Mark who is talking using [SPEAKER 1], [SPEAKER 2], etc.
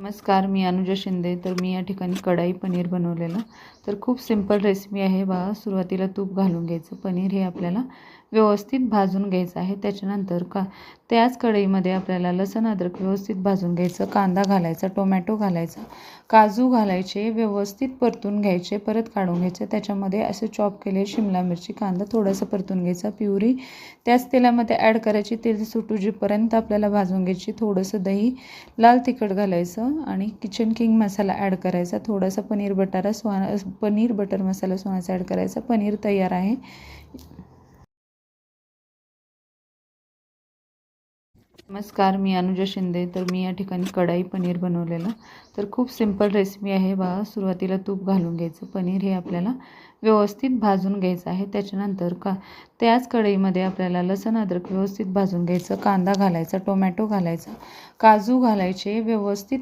[SPEAKER 1] नमस्कार, मी अनुजा शिंदे. तर मी या ठिकाणी कढाई पनीर बनवलेलं. तर खूप सिंपल रेसिपी आहे बघा. सुरुवातीला तूप घालून घ्यायचं. पनीर हे आपल्याला व्यवस्थित भाजून घ्यायचं आहे. त्याच्यानंतर त्याच कढईमध्ये आपल्याला लसूण अद्रक व्यवस्थित भाजून घ्यायचं. कांदा घालायचा, टोमॅटो घालायचा, काजू घालायचे, व्यवस्थित परतून घ्यायचे, परत काढून घ्यायचे. त्याच्यामध्ये असे चॉप केले शिमला मिरची, कांदा थोडासा परतून घ्यायचा. प्युरी त्याच तेलामध्ये ॲड करायची. तेल सुटूजीपर्यंत आपल्याला भाजून घ्यायची. थोडंसं दही, लाल तिखट घालायचं आणि किचन किंग मसाला ॲड करायचा. थोडासा पनीर बटर मसाला सोनाचा ॲड करायचा. पनीर तयार आहे. नमस्कार, मी अनुजा शिंदे. तर मी या ठिकाणी कढाई पनीर बनवलेलं. तर खूप सिंपल रेसिपी आहे बघा. सुरुवातीला तूप घालून घ्यायचं. पनीर हे आपल्याला व्यवस्थित भाजून घ्यायचं आहे. त्याच्यानंतर त्याच कढईमध्ये आपल्याला लसूण अद्रक व्यवस्थित भाजून घ्यायचं. कांदा घालायचा, टोमॅटो घालायचा, काजू घालायचे, व्यवस्थित